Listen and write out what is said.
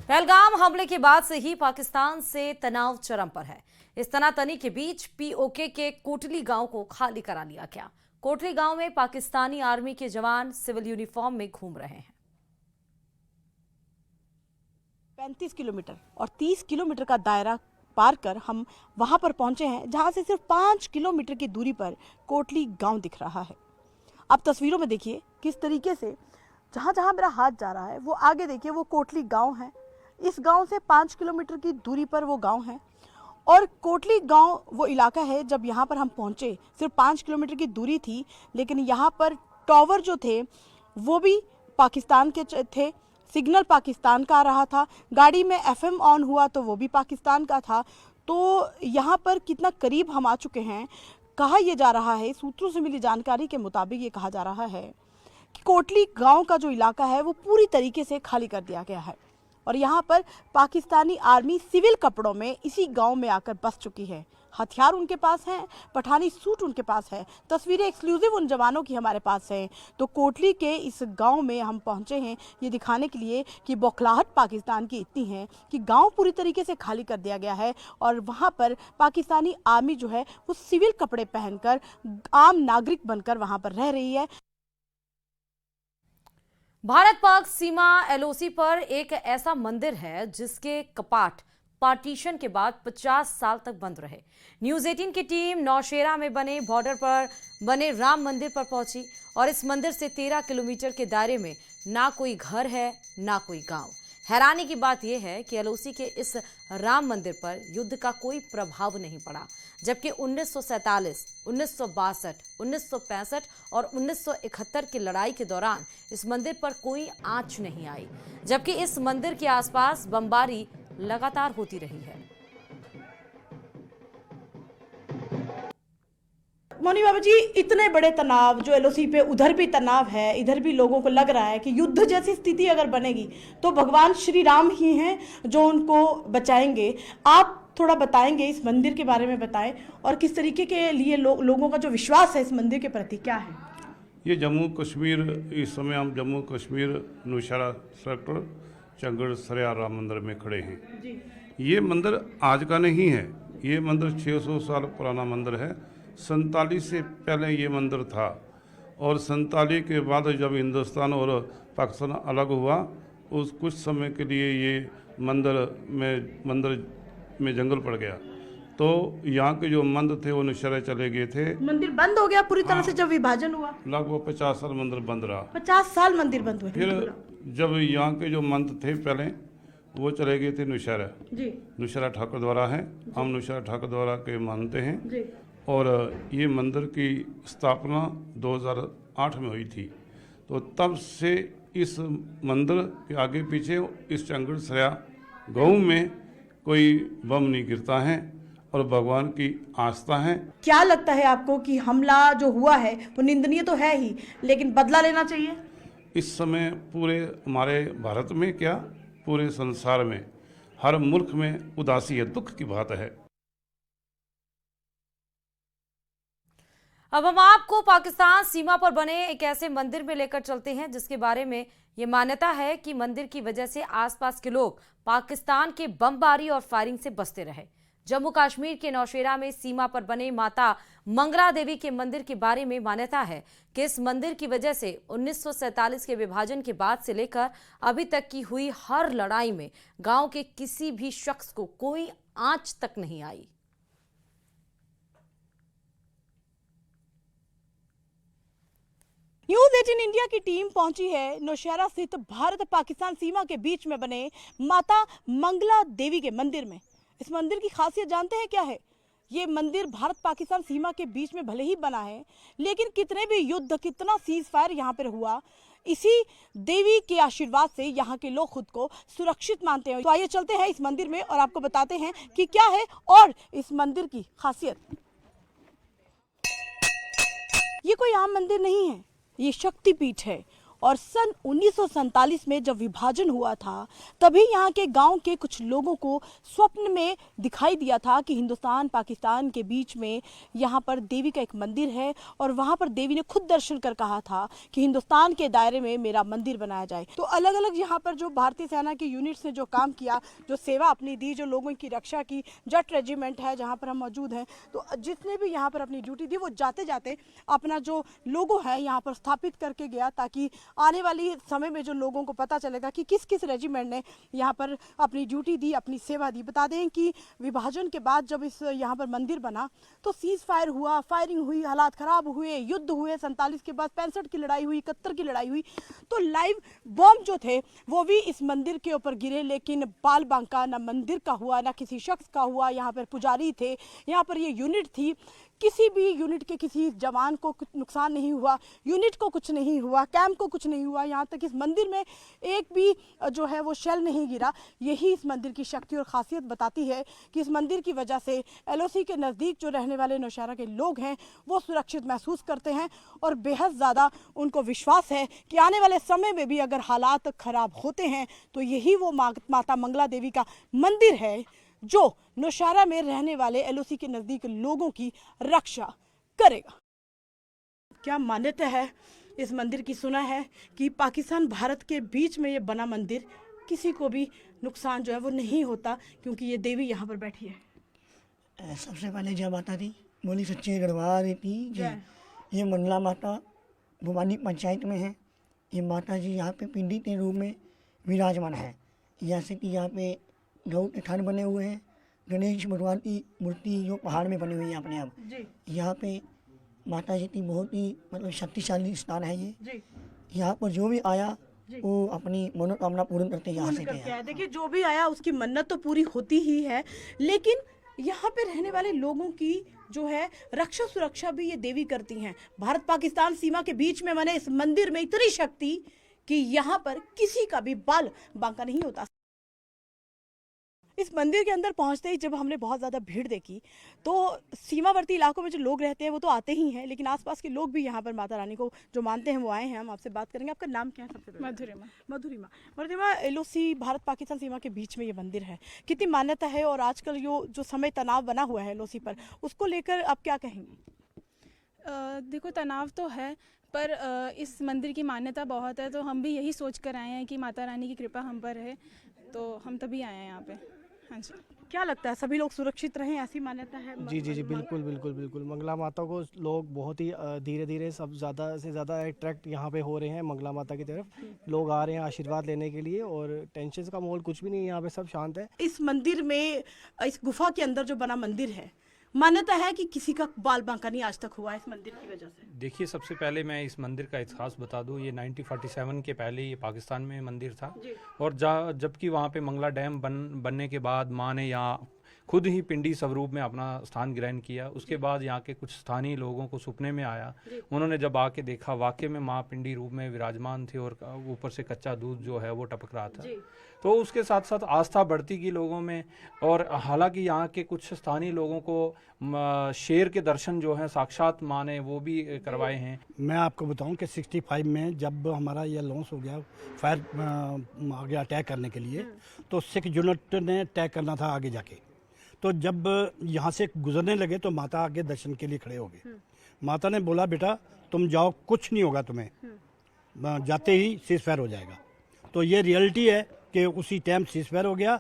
पहलगाम हमले के बाद से ही पाकिस्तान से तनाव चरम पर है। इस तनातनी के बीच पीओके के कोटली गांव को खाली करा लिया गया। कोटली गांव में पाकिस्तानी आर्मी के जवान सिविल यूनिफॉर्म में घूम रहे हैं। 35 किलोमीटर और 30 किलोमीटर का दायरा पार कर हम वहां पर पहुंचे हैं, जहां से सिर्फ 5 किलोमीटर की दूरी पर कोटली गांव दिख रहा है। आप तस्वीरों में देखिए किस तरीके से जहां जहां मेरा हाथ जा रहा है वो आगे देखिए, वो कोटली गांव है। इस गांव से 5 किलोमीटर की दूरी पर वो गांव है और कोटली गांव वो इलाका है। जब यहाँ पर हम पहुंचे सिर्फ 5 किलोमीटर की दूरी थी, लेकिन यहाँ पर टावर जो थे वो भी पाकिस्तान के थे, सिग्नल पाकिस्तान का आ रहा था, गाड़ी में एफएम ऑन हुआ तो वो भी पाकिस्तान का था। तो यहाँ पर कितना करीब हम आ चुके हैं। कहा यह जा रहा है, सूत्रों से मिली जानकारी के मुताबिक ये कहा जा रहा है कि कोटली गांव का जो इलाका है वो पूरी तरीके से खाली कर दिया गया है और यहाँ पर पाकिस्तानी आर्मी सिविल कपड़ों में इसी गांव में आकर बस चुकी है। हथियार उनके पास हैं, पठानी सूट उनके पास है, तस्वीरें एक्सक्लूसिव उन जवानों की हमारे पास हैं। तो कोटली के इस गांव में हम पहुंचे हैं ये दिखाने के लिए कि बौखलाहट पाकिस्तान की इतनी है कि गांव पूरी तरीके से खाली कर दिया गया है और वहां पर पाकिस्तानी आर्मी जो है वो सिविल कपड़े पहनकर आम नागरिक बनकर वहां पर रह रही है। भारत पाक सीमा एलओसी पर एक ऐसा मंदिर है जिसके कपाट पार्टीशन के बाद 50 साल तक बंद रहे। न्यूज 18 की टीम नौशेरा में बने बॉर्डर पर बने राम मंदिर पर पहुंची और इस मंदिर से 13 किलोमीटर के दायरे में ना कोई घर है ना कोई गांव। हैरानी की बात यह है कि एलओसी के इस राम मंदिर पर युद्ध का कोई प्रभाव नहीं पड़ा, जबकि 1947, 1962, 1965 और 1971 की लड़ाई के दौरान इस मंदिर पर कोई आंच नहीं आई, जबकि इस मंदिर के आसपास बमबारी लगातार होती रही है। मोनी बाबा जी, इतने बड़े तनाव जो एलओसी पे, उधर भी तनाव है, इधर भी लोगों को लग रहा है कि युद्ध जैसी स्थिति अगर बनेगी तो भगवान श्री राम ही हैं जो उनको बचाएंगे। आप थोड़ा बताएंगे, इस मंदिर के बारे में बताएं और किस तरीके के लिए लोगों का जो विश्वास है इस मंदिर के प्रति क्या है। ये जम्मू कश्मीर, इस समय हम जम्मू कश्मीर नौशेरा सेक्टर चंगड़ सरिया राम मंदिर में खड़े हैं जी। ये मंदिर आज का नहीं है, ये मंदिर 600 साल पुराना मंदिर है। 47 से पहले ये मंदिर था और 47 के बाद जब हिंदुस्तान और पाकिस्तान अलग हुआ उस कुछ समय के लिए ये मंदिर में जंगल पड़ गया, तो यहाँ के जो मंदिर थे वो नौशेरा चले गए थे। मंदिर बंद हो गया पूरी तरह से जब विभाजन हुआ। लगभग 50 साल मंदिर बंद रहा। 50 साल मंदिर बंद हुए। फिर जब यहाँ के जो मंदिर थे पहले वो चले गए थे नौशेरा जी। नौशेरा ठाकुर द्वारा है, हम नौशेरा ठाकुर द्वारा के मानते हैं जी। और ये मंदिर की स्थापना 2008 में हुई थी। तो तब से इस मंदिर के आगे पीछे इस चंगड़ सरिया गांव में कोई बम नहीं गिरता है और भगवान की आस्था है। क्या लगता है आपको कि हमला जो हुआ है वो निंदनीय तो है ही, लेकिन बदला लेना चाहिए? इस समय पूरे हमारे भारत में क्या पूरे संसार में हर मुल्क में उदासी है, दुख की बात है। अब हम आपको पाकिस्तान सीमा पर बने एक ऐसे मंदिर में लेकर चलते हैं जिसके बारे में ये मान्यता है कि मंदिर की वजह से आसपास के लोग पाकिस्तान के बमबारी और फायरिंग से बचते रहे। जम्मू कश्मीर के नौशेरा में सीमा पर बने माता मंगला देवी के मंदिर के बारे में मान्यता है कि इस मंदिर की वजह से 1947 के विभाजन के बाद से लेकर अभी तक की हुई हर लड़ाई में गांव के किसी भी शख्स को कोई आंच तक नहीं आई। न्यूज 18 इंडिया की टीम पहुंची है नौशेरा स्थित भारत पाकिस्तान सीमा के बीच में बने माता मंगला देवी के मंदिर में। इस मंदिर की खासियत जानते हैं क्या है? ये मंदिर भारत पाकिस्तान सीमा के बीच में भले ही बना है, लेकिन कितने भी युद्ध, कितना सीज फायर यहाँ पर हुआ, इसी देवी के आशीर्वाद से यहाँ के लोग खुद को सुरक्षित मानते हैं। तो आइए चलते हैं इस मंदिर में और आपको बताते हैं कि क्या है और इस मंदिर की खासियत। ये कोई आम मंदिर नहीं है, ये शक्तिपीठ है और सन 1947 में जब विभाजन हुआ था तभी यहाँ के गांव के कुछ लोगों को स्वप्न में दिखाई दिया था कि हिंदुस्तान पाकिस्तान के बीच में यहाँ पर देवी का एक मंदिर है और वहाँ पर देवी ने खुद दर्शन कर कहा था कि हिंदुस्तान के दायरे में मेरा मंदिर बनाया जाए। तो अलग अलग यहाँ पर जो भारतीय सेना के यूनिट्स ने जो काम किया, जो सेवा अपनी दी, जो लोगों की रक्षा की, जट रेजिमेंट है जहाँ पर हम मौजूद हैं, तो जिसने भी यहाँ पर अपनी ड्यूटी दी वो जाते जाते अपना जो लोगो है यहाँ पर स्थापित करके गया, ताकि आने वाली समय में जो लोगों को पता चलेगा कि किस किस रेजिमेंट ने यहाँ पर अपनी ड्यूटी दी, अपनी सेवा दी। बता दें कि विभाजन के बाद जब इस यहाँ पर मंदिर बना तो सीज फायर हुआ, फायरिंग हुई, हालात खराब हुए, युद्ध हुए, 47 के बाद 65 की लड़ाई हुई, 71 की लड़ाई हुई, तो लाइव बॉम्ब जो थे वो भी इस मंदिर के ऊपर गिरे, लेकिन बाल बांका ना मंदिर का हुआ ना किसी शख्स का हुआ। यहाँ पर पुजारी थे, यहाँ पर ये यूनिट थी, किसी भी यूनिट के किसी जवान को कुछ नुकसान नहीं हुआ, यूनिट को कुछ नहीं हुआ, कैंप को कुछ नहीं हुआ, यहाँ तक इस मंदिर में एक भी जो है वो शेल नहीं गिरा। यही इस मंदिर की शक्ति और खासियत बताती है कि इस मंदिर की वजह से एलओसी के नज़दीक जो रहने वाले नौशहरा के लोग हैं वो सुरक्षित महसूस करते हैं और बेहद ज़्यादा उनको विश्वास है कि आने वाले समय में भी अगर हालात ख़राब होते हैं तो यही वो माता मंगला देवी का मंदिर है जो नौशहरा में रहने वाले एलओसी के नज़दीक लोगों की रक्षा करेगा। क्या मान्यता है इस मंदिर की? सुना है कि पाकिस्तान भारत के बीच में ये बना मंदिर, किसी को भी नुकसान जो है वो नहीं होता क्योंकि ये देवी यहाँ पर बैठी है। सबसे पहले जय माता दी, बोली सच्चे दरबार की जय। ये मंगला माता भवानी पंचायत में है। ये माता जी यहाँ पे पिंडी के रूप में विराजमान है। जैसे कि यहाँ पे गौ के थान बने हुए हैं, गणेश भगवान की मूर्ति जो पहाड़ में बनी हुई है अपने आप। यहाँ पे माता जी की बहुत ही मतलब शक्तिशाली स्थान है ये। यहाँ पर जो भी आया वो अपनी मनोकामना पूर्ण करते यहाँ से गया। देखिए जो भी आया उसकी मन्नत तो पूरी होती ही है, लेकिन यहाँ पे रहने वाले लोगों की जो है रक्षा सुरक्षा भी ये देवी करती हैं। भारत पाकिस्तान सीमा के बीच में बने इस मंदिर में इतनी शक्ति कि यहाँ पर किसी का भी बाल बांका नहीं होता। इस मंदिर के अंदर पहुंचते ही जब हमने बहुत ज़्यादा भीड़ देखी तो सीमावर्ती इलाकों में जो लोग रहते हैं वो तो आते ही हैं, लेकिन आसपास के लोग भी यहाँ पर माता रानी को जो मानते हैं वो आए हैं। हम आपसे बात करेंगे। आपका नाम क्या है? सबसे पहले मधुरिमा। एलओसी भारत पाकिस्तान सीमा के बीच में ये मंदिर है, कितनी मान्यता है और आजकल जो समय तनाव बना हुआ है एलओसी पर, उसको लेकर आप क्या कहेंगी? देखो तनाव तो है, पर इस मंदिर की मान्यता बहुत है, तो हम भी यही सोच कर आए हैं कि माता रानी की कृपा हम पर है, तो हम तभी आए हैं यहाँ पे। हाँ जी। क्या लगता है सभी लोग सुरक्षित रहें, ऐसी मान्यता है? जी बिल्कुल। मंगला माता को लोग बहुत ही धीरे धीरे सब ज़्यादा से ज़्यादा अट्रैक्ट यहाँ पे हो रहे हैं मंगला माता की तरफ। लोग आ रहे हैं आशीर्वाद लेने के लिए और टेंशन का माहौल कुछ भी नहीं है यहाँ पे, सब शांत है। इस मंदिर में, इस गुफा के अंदर जो बना मंदिर है, मान्यता है कि किसी का बाल बांका नहीं आज तक हुआ इस मंदिर की वजह से। देखिए सबसे पहले मैं इस मंदिर का इतिहास बता दूं। ये 1947 के पहले ये पाकिस्तान में मंदिर था और जबकि वहाँ पे मंगला डैम बनने के बाद माँ ने यहाँ खुद ही पिंडी स्वरूप में अपना स्थान ग्रहण किया। उसके बाद यहाँ के कुछ स्थानीय लोगों को सपने में आया, उन्होंने जब आके देखा वाकई में माँ पिंडी रूप में विराजमान थे और ऊपर से कच्चा दूध जो है वो टपक रहा था, तो उसके साथ साथ आस्था बढ़ती गई लोगों में। और हालांकि यहाँ के कुछ स्थानीय लोगों को शेर के दर्शन जो हैं साक्षात माँ ने वो भी करवाए हैं। मैं आपको बताऊं कि 65 में जब हमारा ये लॉन्च हो गया, फायर आ गया अटैक करने के लिए, तो सिख यूनिट ने अटैक करना था आगे जाके। तो जब यहाँ से गुजरने लगे तो माता आगे दर्शन के लिए खड़े हो गए। माता ने बोला बेटा तुम जाओ, कुछ नहीं होगा तुम्हें, जाते ही सीज फायर हो जाएगा। तो ये रियलिटी है कि उसी टाइम सीज फायर हो गया